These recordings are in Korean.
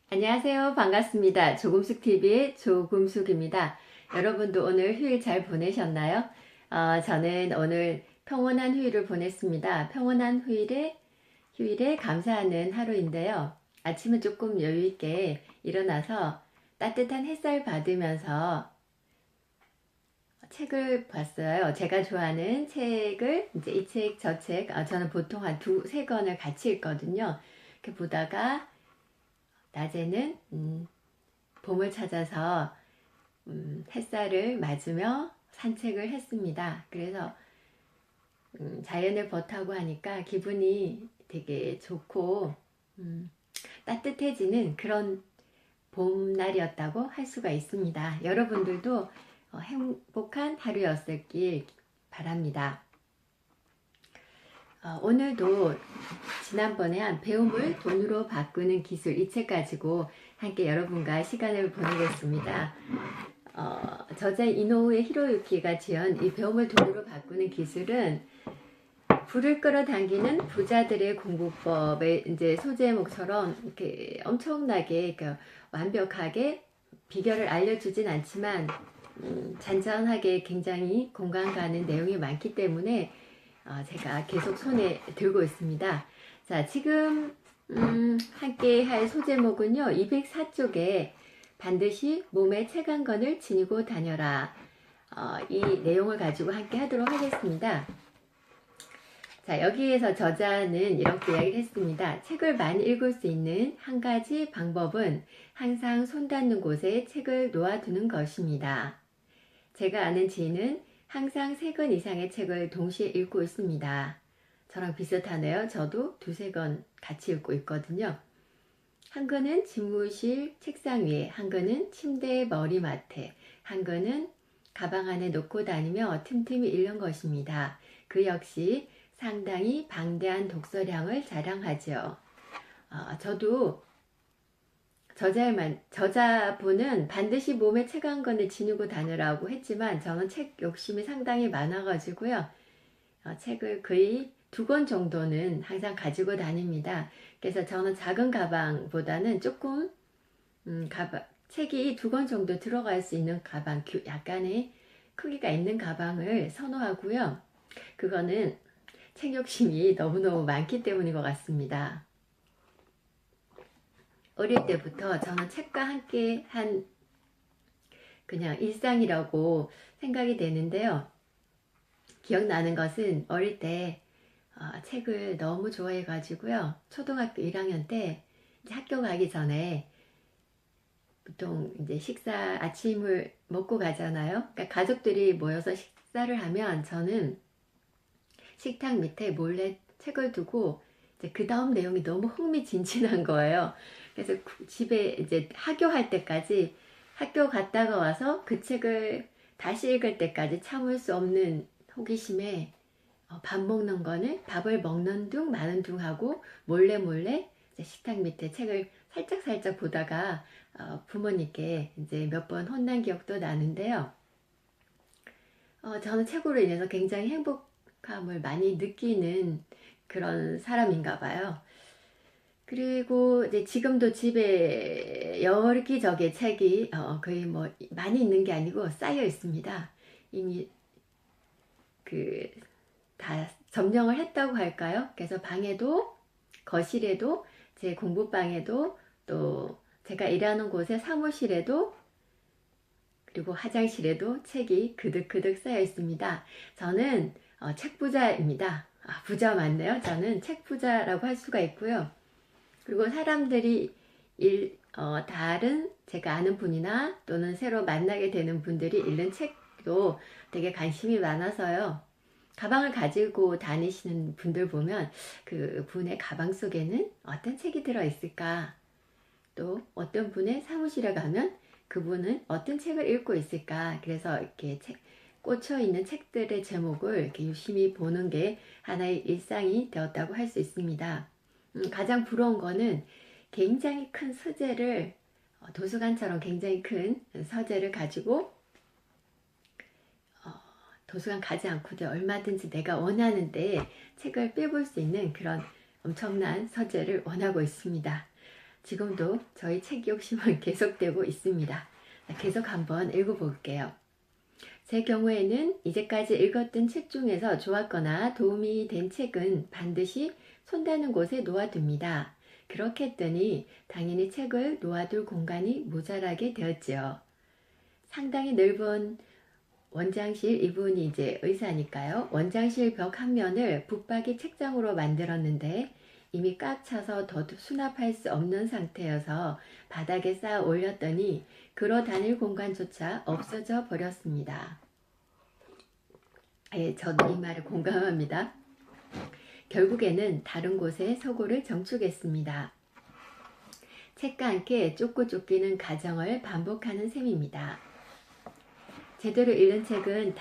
안녕하세요. 반갑습니다. 조금숙TV의 조금숙입니다. 여러분도 오늘 휴일 잘 보내셨나요? 저는 오늘 평온한 휴일을 보냈습니다. 평온한 휴일에 감사하는 하루인데요. 아침은 조금 여유있게 일어나서 따뜻한 햇살 받으면서 책을 봤어요. 제가 좋아하는 책을 이제 이 책, 저 책, 저는 보통 한 두세 권을 같이 읽거든요. 이렇게 보다가 낮에는 봄을 찾아서 햇살을 맞으며 산책을 했습니다. 그래서 자연을 벗하고 하니까 기분이 되게 좋고 따뜻해지는 그런 봄날이었다고 할 수가 있습니다. 여러분들도 행복한 하루였길 바랍니다. 오늘도 지난번에 한 배움을 돈으로 바꾸는 기술 이 책 가지고 함께 여러분과 시간을 보내겠습니다. 저자 이노우에 히로유키가 지은 이 배움을 돈으로 바꾸는 기술은 불을 끌어당기는 부자들의 공부법의 이제 소제목처럼 이렇게 엄청나게 완벽하게 비결을 알려주진 않지만 잔잔하게 굉장히 공감 가는 내용이 많기 때문에 제가 계속 손에 들고 있습니다. 자, 지금 함께 할 소제목은요. 204쪽에 반드시 몸에 책 한 권을 지니고 다녀라. 이 내용을 가지고 함께 하도록 하겠습니다. 자, 여기에서 저자는 이렇게 이야기를 했습니다. 책을 많이 읽을 수 있는 한 가지 방법은 항상 손 닿는 곳에 책을 놓아두는 것입니다. 제가 아는 지인은 항상 3권 이상의 책을 동시에 읽고 있습니다. 저랑 비슷하네요. 저도 두세 권 같이 읽고 있거든요. 한 권은 집무실 책상 위에, 한 권은 침대 머리맡에, 한 권은 가방 안에 놓고 다니며 틈틈이 읽는 것입니다. 그 역시 상당히 방대한 독서량을 자랑하죠. 저도 저자분은 반드시 몸에 책 한 권을 지니고 다니라고 했지만 저는 책 욕심이 상당히 많아가지고요. 책을 거의 2권 정도는 항상 가지고 다닙니다. 그래서 저는 작은 가방보다는 조금 책이 2권 정도 들어갈 수 있는 가방, 약간의 크기가 있는 가방을 선호하고요. 그거는 책 욕심이 너무너무 많기 때문인 것 같습니다. 어릴 때부터 저는 책과 함께 한 그냥 일상이라고 생각이 되는데요. 기억나는 것은 어릴 때 책을 너무 좋아해 가지고요. 초등학교 1학년 때 학교 가기 전에 보통 이제 아침을 먹고 가잖아요. 그러니까 가족들이 모여서 식사를 하면 저는 식탁 밑에 몰래 책을 두고 이제 그 다음 내용이 너무 흥미진진한 거예요. 그래서 집에 이제 학교할 때까지 학교 갔다가 와서 그 책을 다시 읽을 때까지 참을 수 없는 호기심에 밥을 먹는 둥 마는 둥 하고 몰래 이제 식탁 밑에 책을 살짝 보다가 부모님께 이제 몇 번 혼난 기억도 나는데요. 저는 책으로 인해서 굉장히 행복감을 많이 느끼는 그런 사람인가 봐요. 그리고 이제 지금도 집에 여기저기 책이 거의 뭐 많이 있는 게 아니고 쌓여 있습니다. 이미 다 점령을 했다고 할까요? 그래서 방에도 거실에도 제 공부방에도 또 제가 일하는 곳의 사무실에도 그리고 화장실에도 책이 그득그득 쌓여 있습니다. 저는 책 부자입니다. 부자 맞네요. 저는 책 부자라고 할 수가 있고요. 그리고 사람들이 다른 제가 아는 분이나 또는 새로 만나게 되는 분들이 읽는 책도 되게 관심이 많아서요. 가방을 가지고 다니시는 분들 보면 그 분의 가방 속에는 어떤 책이 들어있을까? 또 어떤 분의 사무실에 가면 그분은 어떤 책을 읽고 있을까? 그래서 이렇게 꽂혀 있는 책들의 제목을 이렇게 유심히 보는 게 하나의 일상이 되었다고 할 수 있습니다. 가장 부러운 거는 굉장히 큰 서재를 도서관처럼 굉장히 큰 서재를 가지고 도서관 가지 않고도 얼마든지 내가 원하는데 책을 빼볼 수 있는 그런 엄청난 서재를 원하고 있습니다. 지금도 저희 책 욕심은 계속되고 있습니다. 계속 한번 읽어볼게요. 제 경우에는 이제까지 읽었던 책 중에서 좋았거나 도움이 된 책은 반드시 손 닿는 곳에 놓아둡니다. 그렇게 했더니 당연히 책을 놓아둘 공간이 모자라게 되었지요. 상당히 넓은 원장실, 이분이 이제 의사니까요. 원장실 벽 한 면을 붙박이 책장으로 만들었는데 이미 꽉 차서 더 수납할 수 없는 상태여서 바닥에 쌓아 올렸더니 걸어 다닐 공간조차 없어져 버렸습니다. 예, 저도 이 말에 공감합니다. 결국에는 다른 곳에 서고를 정축했습니다. 책과 함께 쫓고 쫓기는 과정을 반복하는 셈입니다. 제대로 읽는 책은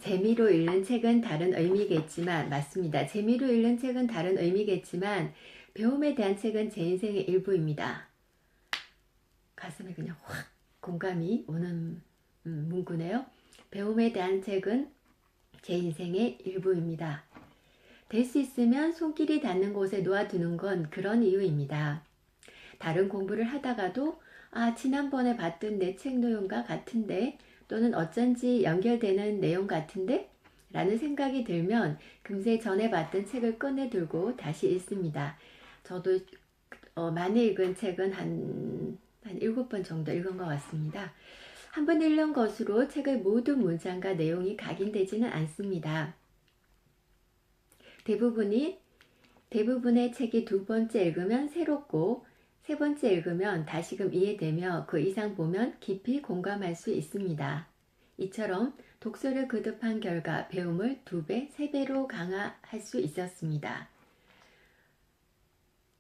재미로 읽는 책은 다른 의미겠지만, 맞습니다. 재미로 읽는 책은 다른 의미겠지만 배움에 대한 책은 제 인생의 일부입니다. 가슴에 그냥 확 공감이 오는 문구네요. 배움에 대한 책은 제 인생의 일부입니다. 될 수 있으면 손길이 닿는 곳에 놓아두는 건 그런 이유입니다. 다른 공부를 하다가도 지난번에 봤던 내 책 내용과 같은데, 또는 어쩐지 연결되는 내용 같은데? 라는 생각이 들면 금세 전에 봤던 책을 꺼내 들고 다시 읽습니다. 저도 많이 읽은 책은 한 7번 정도 읽은 것 같습니다. 한 번 읽는 것으로 책의 모든 문장과 내용이 각인되지는 않습니다. 대부분의 책이 두 번째 읽으면 새롭고 세 번째 읽으면 다시금 이해되며 그 이상 보면 깊이 공감할 수 있습니다. 이처럼 독서를 거듭한 결과 배움을 2배, 3배로 강화할 수 있었습니다.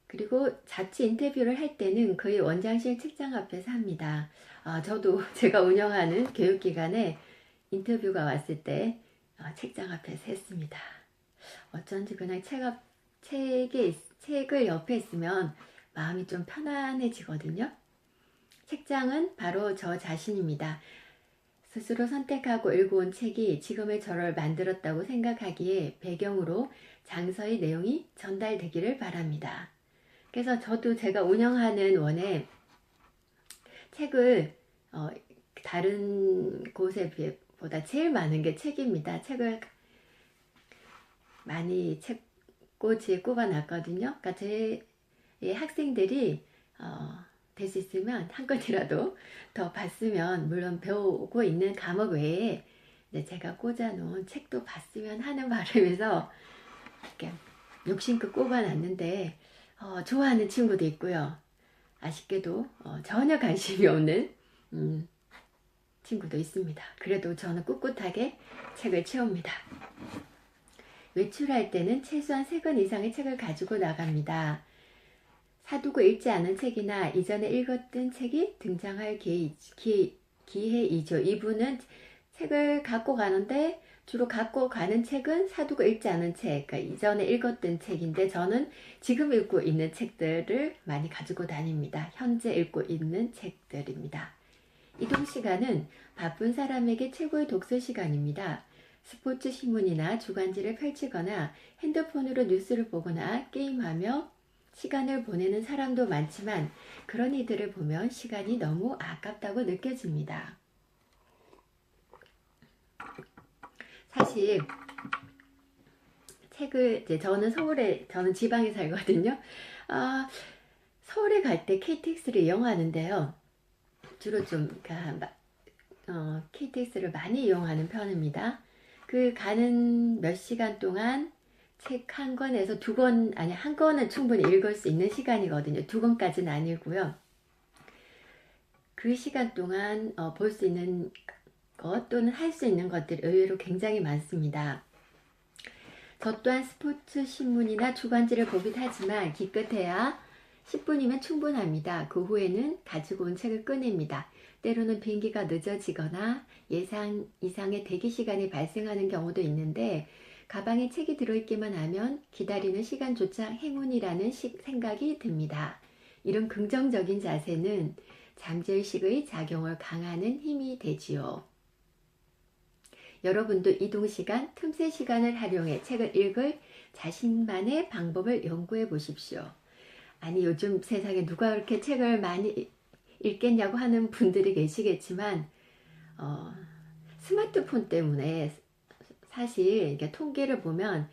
그리고 자취 인터뷰를 할 때는 거의 원장실 책장 앞에서 합니다. 저도 제가 운영하는 교육기관에 인터뷰가 왔을 때 책장 앞에서 했습니다. 어쩐지 그냥 책을 옆에 있으면 마음이 좀 편안해지거든요. 책장은 바로 저 자신입니다. 스스로 선택하고 읽어온 책이 지금의 저를 만들었다고 생각하기에 배경으로 장서의 내용이 전달되기를 바랍니다. 그래서 저도 제가 운영하는 원에 책을 다른 곳에 보다 제일 많은 게 책입니다. 책을 많이 책꽂이에 꼽아놨거든요. 그러니까 제 학생들이 될 수 있으면 한 권이라도 더 봤으면, 물론 배우고 있는 과목 외에 제가 꽂아놓은 책도 봤으면 하는 바람에서 이렇게 욕심껏 꼽아놨는데 좋아하는 친구도 있고요. 아쉽게도 전혀 관심이 없는 친구도 있습니다. 그래도 저는 꿋꿋하게 책을 채웁니다. 외출할 때는 최소한 3권 이상의 책을 가지고 나갑니다. 사두고 읽지 않은 책이나 이전에 읽었던 책이 등장할 기회이죠. 이분은 책을 갖고 가는데 주로 갖고 가는 책은 사두고 읽지 않은 책, 그러니까 이전에 읽었던 책인데 저는 지금 읽고 있는 책들을 많이 가지고 다닙니다. 현재 읽고 있는 책들입니다. 이동 시간은 바쁜 사람에게 최고의 독서 시간입니다. 스포츠 신문이나 주간지를 펼치거나 핸드폰으로 뉴스를 보거나 게임하며 시간을 보내는 사람도 많지만 그런 이들을 보면 시간이 너무 아깝다고 느껴집니다. 사실 책을 저는 지방에 살거든요. 서울에 갈 때 KTX를 이용하는데요. 주로 좀 KTX를 많이 이용하는 편입니다. 그 가는 몇 시간 동안 책 한 권에서 2권, 한 권은 충분히 읽을 수 있는 시간이거든요. 2권까지는 아니고요. 그 시간 동안 볼 수 있는 것 또는 할 수 있는 것들이 의외로 굉장히 많습니다. 저 또한 스포츠 신문이나 주간지를 보기도 하지만 기껏해야 10분이면 충분합니다. 그 후에는 가지고 온 책을 꺼냅니다. 때로는 비행기가 늦어지거나 예상 이상의 대기 시간이 발생하는 경우도 있는데 가방에 책이 들어있기만 하면 기다리는 시간조차 행운이라는 생각이 듭니다. 이런 긍정적인 자세는 잠재의식의 작용을 강화하는 힘이 되지요. 여러분도 이동시간, 틈새 시간을 활용해 책을 읽을 자신만의 방법을 연구해 보십시오. 아니 요즘 세상에 누가 그렇게 책을 많이 읽겠냐고 하는 분들이 계시겠지만 스마트폰 때문에 사실 이게 통계를 보면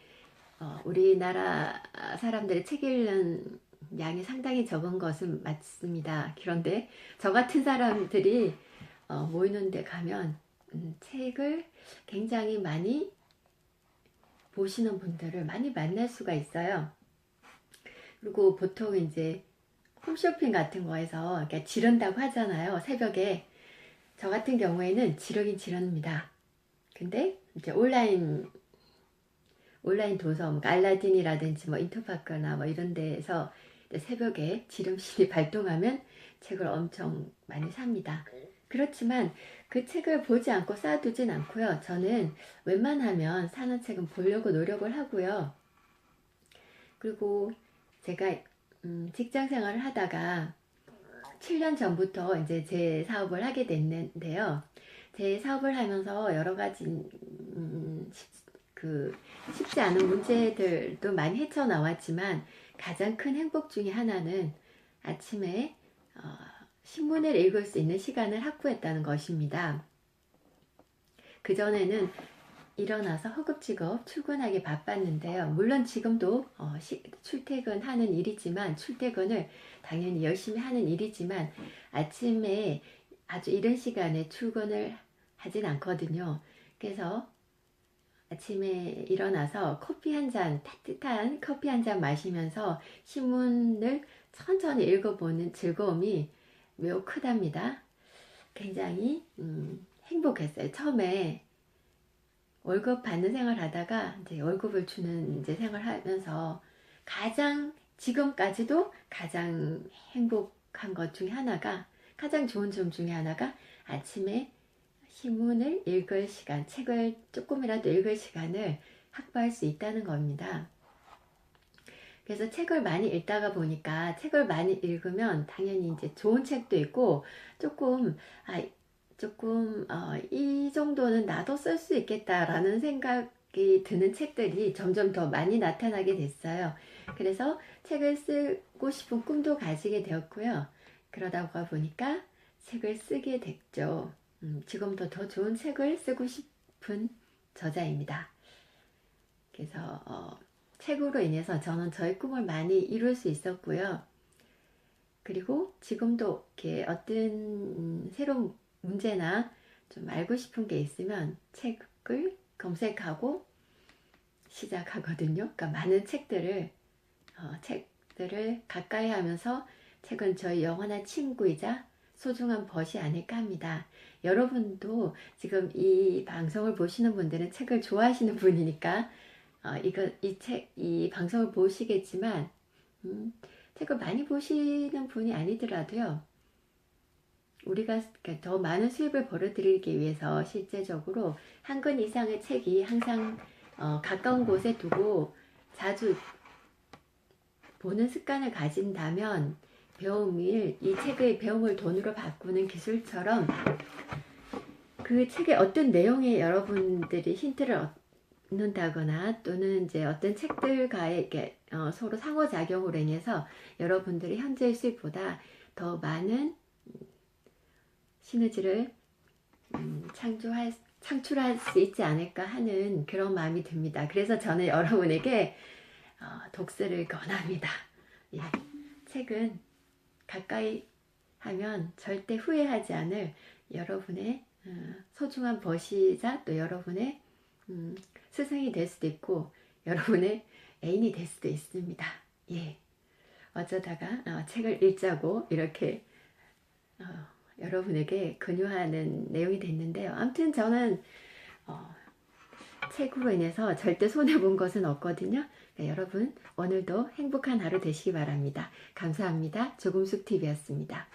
우리나라 사람들이 책 읽는 양이 상당히 적은 것은 맞습니다. 그런데 저 같은 사람들이 모이는 데 가면 책을 굉장히 많이 보시는 분들을 많이 만날 수가 있어요. 그리고 보통 이제 홈쇼핑 같은 거에서 그러니까 지른다고 하잖아요. 새벽에. 저 같은 경우에는 지르긴 지릅니다. 근데 이제 온라인 도서, 뭐 알라딘이라든지 뭐 인터파크나 뭐 이런 데에서 새벽에 지름신이 발동하면 책을 엄청 많이 삽니다. 그렇지만 그 책을 보지 않고 쌓아두진 않고요. 저는 웬만하면 사는 책은 보려고 노력을 하고요. 그리고 제가 직장 생활을 하다가 7년 전부터 이제 제 사업을 하게 됐는데요. 제 사업을 하면서 여러 가지 쉽지 않은 문제들도 많이 헤쳐나왔지만 가장 큰 행복 중에 하나는 아침에 신문을 읽을 수 있는 시간을 확보했다는 것입니다. 그전에는 일어나서 허겁지겁 출근하기 바빴는데요. 물론 지금도 출퇴근하는 일이지만 출퇴근을 당연히 열심히 하는 일이지만 아침에 아주 이른 시간에 출근을 하진 않거든요. 그래서 아침에 일어나서 커피 한 잔, 따뜻한 커피 한 잔 마시면서 신문을 천천히 읽어보는 즐거움이 매우 크답니다. 굉장히 행복했어요. 처음에 월급 받는 생활 하다가 이제 월급을 주는 이제 생활 하면서 지금까지도 가장 행복한 것 중에 하나가, 가장 좋은 점 중에 하나가 아침에 신문을 읽을 시간, 책을 조금이라도 읽을 시간을 확보할 수 있다는 겁니다. 그래서 책을 많이 읽다가 보니까 책을 많이 읽으면 당연히 이제 좋은 책도 있고 조금 이 정도는 나도 쓸 수 있겠다라는 생각이 드는 책들이 점점 더 많이 나타나게 됐어요. 그래서 책을 쓰고 싶은 꿈도 가지게 되었고요. 그러다 보니까 책을 쓰게 됐죠. 지금도 더 좋은 책을 쓰고 싶은 저자입니다. 그래서 책으로 인해서 저는 저의 꿈을 많이 이룰 수 있었고요. 그리고 지금도 이렇게 어떤 새로운 문제나 좀 알고 싶은 게 있으면 책을 검색하고 시작하거든요. 그러니까 많은 책들을 가까이 하면서 책은 저희 영원한 친구이자 소중한 벗이 아닐까 합니다. 여러분도 지금 이 방송을 보시는 분들은 책을 좋아하시는 분이니까 이 방송을 보시겠지만 책을 많이 보시는 분이 아니더라도요. 우리가 더 많은 수입을 벌어들이기 위해서 실제적으로 한 권 이상의 책이 항상 가까운 곳에 두고 자주 보는 습관을 가진다면 이 책의 배움을 돈으로 바꾸는 기술처럼 그 책의 어떤 내용에 여러분들이 힌트를 얻는다거나 또는 이제 어떤 책들과의 이렇게 서로 상호작용으로 인해서 여러분들이 현재의 수입보다 더 많은 시너지를 창출할 수 있지 않을까 하는 그런 마음이 듭니다. 그래서 저는 여러분에게 독서를 권합니다. 예, 책은 가까이 하면 절대 후회하지 않을 여러분의 소중한 벗이자 또 여러분의 스승이 될 수도 있고 여러분의 애인이 될 수도 있습니다. 예, 어쩌다가 책을 읽자고 이렇게 여러분에게 권유하는 내용이 됐는데요. 아무튼 저는 책으로 인해서 절대 손해본 것은 없거든요. 네, 여러분 오늘도 행복한 하루 되시기 바랍니다. 감사합니다. 조금숙TV였습니다.